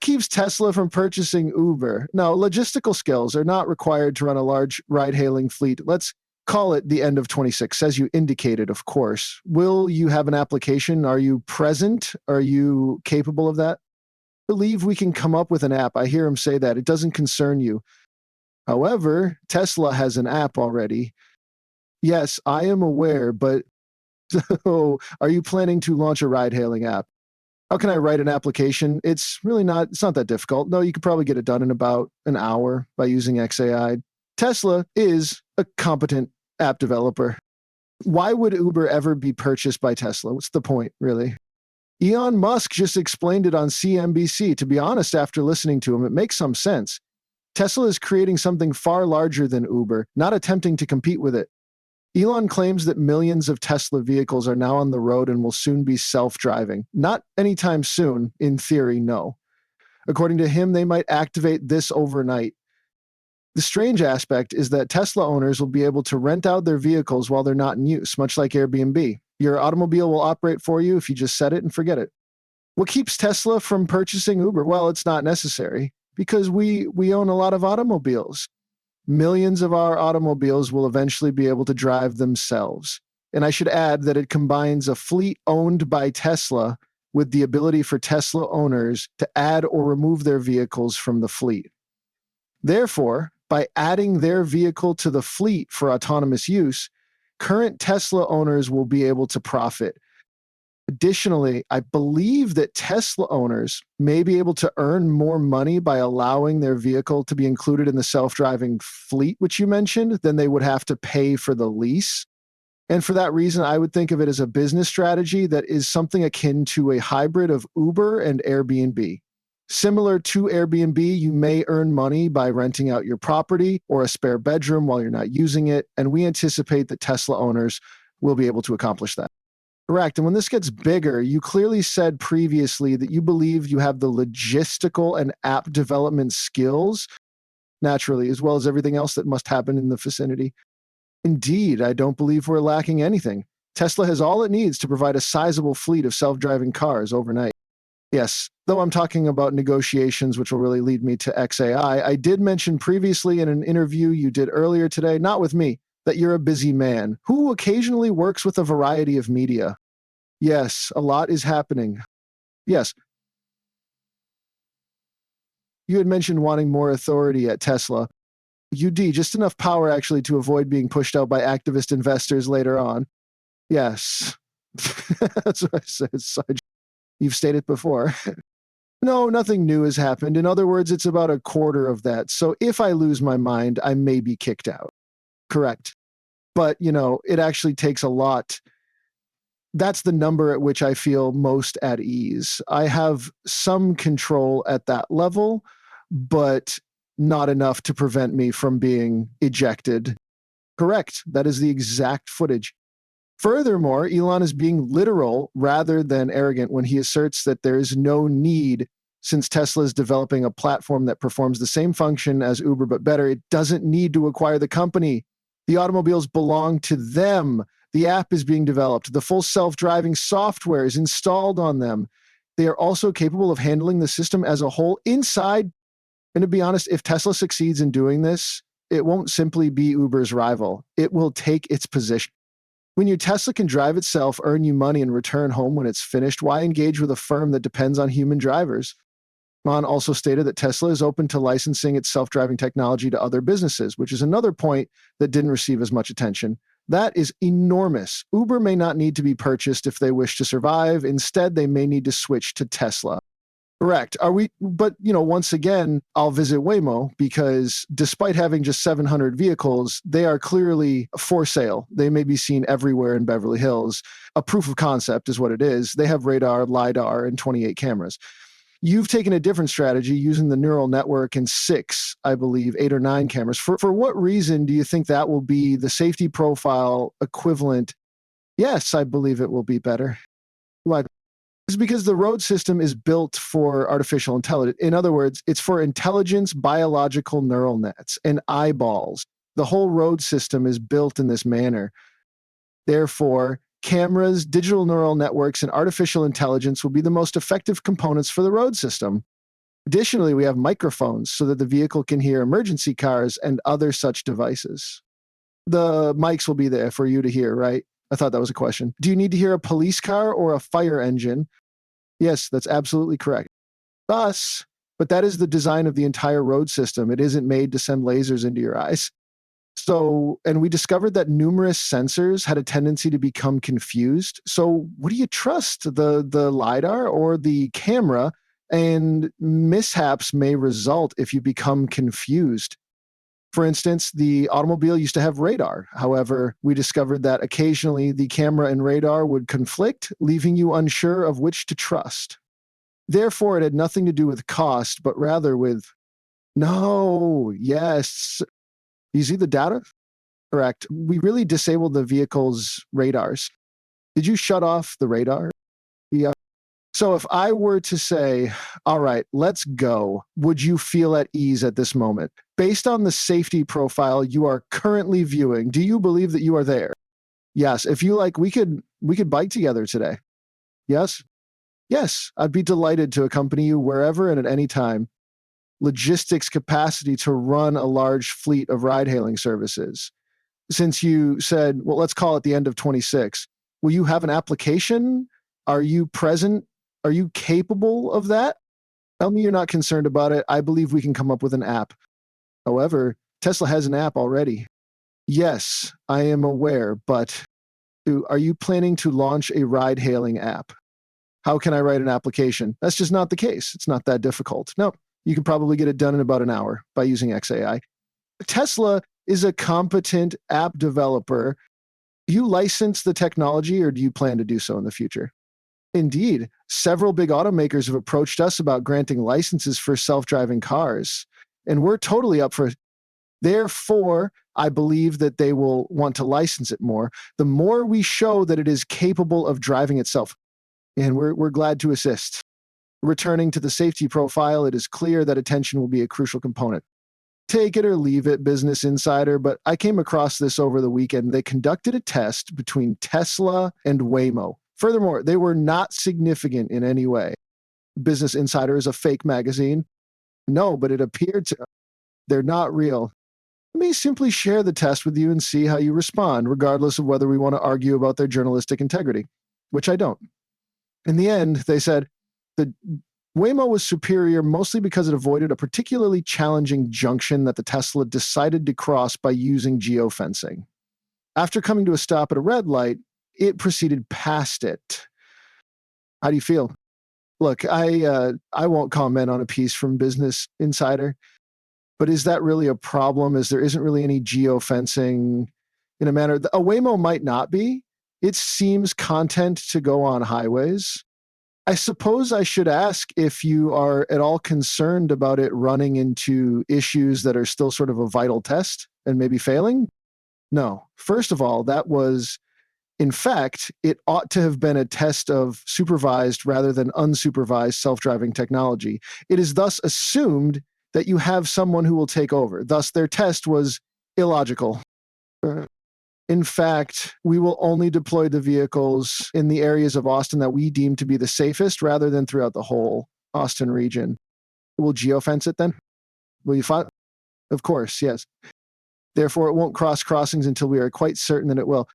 keeps Tesla from purchasing Uber? No, logistical skills are not required to run a large ride-hailing fleet. Let's call it the end of 26, as you indicated, of course. Will you have an application? Are you present? Are you capable of that? I believe we can come up with an app. I hear him say that. It doesn't concern you. However, Tesla has an app already. Yes, I am aware, but so are you planning to launch a ride-hailing app? How can I write an application? It's not that difficult. No, you could probably get it done in about an hour by using XAI. Tesla is a competent app developer. Why would Uber ever be purchased by Tesla? What's the point, really? Elon Musk just explained it on CNBC. To be honest, after listening to him, it makes some sense. Tesla is creating something far larger than Uber, not attempting to compete with it. Elon claims that millions of Tesla vehicles are now on the road and will soon be self-driving. Not anytime soon, in theory, no. According to him, they might activate this overnight. The strange aspect is that Tesla owners will be able to rent out their vehicles while they're not in use, much like Airbnb. Your automobile will operate for you if you just set it and forget it. What keeps Tesla from purchasing Uber? Well, it's not necessary because we own a lot of automobiles. Millions of our automobiles will eventually be able to drive themselves. And I should add that it combines a fleet owned by Tesla with the ability for Tesla owners to add or remove their vehicles from the fleet. Therefore, by adding their vehicle to the fleet for autonomous use, current Tesla owners will be able to profit. Additionally, I believe that Tesla owners may be able to earn more money by allowing their vehicle to be included in the self-driving fleet, which you mentioned, than they would have to pay for the lease. And for that reason, I would think of it as a business strategy that is something akin to a hybrid of Uber and Airbnb. Similar to Airbnb, you may earn money by renting out your property or a spare bedroom while you're not using it, and we anticipate that Tesla owners will be able to accomplish that. Correct. And when this gets bigger, you clearly said previously that you believe you have the logistical and app development skills, naturally, as well as everything else that must happen in the vicinity. Indeed, I don't believe we're lacking anything. Tesla has all it needs to provide a sizable fleet of self-driving cars overnight. Yes, though I'm talking about negotiations, which will really lead me to XAI, I did mention previously in an interview you did earlier today, not with me, that you're a busy man who occasionally works with a variety of media. Yes, a lot is happening. Yes. You had mentioned wanting more authority at Tesla. UD, just enough power actually to avoid being pushed out by activist investors later on. Yes. That's what I said. You've stated before. No, nothing new has happened. In other words, it's about a quarter of that. So if I lose my mind, I may be kicked out. Correct. But, it actually takes a lot. That's the number at which I feel most at ease. I have some control at that level, but not enough to prevent me from being ejected. Correct. That is the exact footage. Furthermore, Elon is being literal rather than arrogant when he asserts that there is no need, since Tesla is developing a platform that performs the same function as Uber but better. It doesn't need to acquire the company. The automobiles belong to them. The app is being developed. The full self-driving software is installed on them. They are also capable of handling the system as a whole inside. And to be honest, if Tesla succeeds in doing this, it won't simply be Uber's rival. It will take its position. When your Tesla can drive itself, earn you money, and return home when it's finished, why engage with a firm that depends on human drivers? Elon also stated that Tesla is open to licensing its self-driving technology to other businesses, which is another point that didn't receive as much attention. That is enormous. Uber may not need to be purchased if they wish to survive. Instead, they may need to switch to Tesla. Correct. But once again, I'll visit Waymo because despite having just 700 vehicles, they are clearly for sale. They may be seen everywhere in Beverly Hills. A proof of concept is what it is. They have radar, LiDAR, and 28 cameras. You've taken a different strategy using the neural network and 6, I believe, 8 or 9 cameras. For what reason do you think that will be the safety profile equivalent? Yes, I believe it will be better. Why? It's because the road system is built for artificial intelligence. In other words, it's for intelligence, biological neural nets, and eyeballs. The whole road system is built in this manner. Therefore, cameras, digital neural networks, and artificial intelligence will be the most effective components for the road system. Additionally, we have microphones so that the vehicle can hear emergency cars and other such devices. The mics will be there for you to hear, right? I thought that was a question. Do you need to hear a police car or a fire engine? Yes, that's absolutely correct. Thus, but that is the design of the entire road system. It isn't made to send lasers into your eyes. So, and we discovered that numerous sensors had a tendency to become confused. So, what do you trust, the lidar or the camera? And mishaps may result if you become confused. For instance, the automobile used to have radar. However, we discovered that occasionally the camera and radar would conflict, leaving you unsure of which to trust. Therefore, it had nothing to do with cost, but rather with no, yes. You see the data? Correct. We really disabled the vehicle's radars. Did you shut off the radar? Yeah. So if I were to say, all right, let's go, would you feel at ease at this moment? Based on the safety profile you are currently viewing, do you believe that you are there? Yes. If you like, we could bike together today. Yes? Yes. I'd be delighted to accompany you wherever and at any time. Logistics capacity to run a large fleet of ride hailing services. Since you said, well, let's call it the end of 26, will you have an application? Are you present? Are you capable of that? Tell me you're not concerned about it. I believe we can come up with an app. However, Tesla has an app already. Yes, I am aware, but are you planning to launch a ride hailing app? How can I write an application? That's just not the case. It's not that difficult. No, you can probably get it done in about an hour by using XAI. Tesla is a competent app developer. Do you license the technology or do you plan to do so in the future? Indeed, several big automakers have approached us about granting licenses for self-driving cars, and we're totally up for it. Therefore, I believe that they will want to license it more. The more we show that it is capable of driving itself, and we're glad to assist. Returning to the safety profile, it is clear that attention will be a crucial component. Take it or leave it, Business Insider, but I came across this over the weekend. They conducted a test between Tesla and Waymo. Furthermore, they were not significant in any way. Business Insider is a fake magazine. No, but it appeared to. They're not real. Let me simply share the test with you and see how you respond, regardless of whether we want to argue about their journalistic integrity, which I don't. In the end, they said the Waymo was superior mostly because it avoided a particularly challenging junction that the Tesla decided to cross by using geofencing. After coming to a stop at a red light, it proceeded past it. How do you feel? Look, I won't comment on a piece from Business Insider, but is that really a problem? As there isn't really any geofencing in a manner. A Waymo might not be. It seems content to go on highways. I suppose I should ask if you are at all concerned about it running into issues that are still sort of a vital test and maybe failing. No. First of all, that was, in fact, it ought to have been a test of supervised rather than unsupervised self-driving technology. It is thus assumed that you have someone who will take over. Thus, their test was illogical. In fact, we will only deploy the vehicles in the areas of Austin that we deem to be the safest rather than throughout the whole Austin region. We'll geofence it then? Will you find? Of course, yes. Therefore, it won't cross crossings until we are quite certain that it will.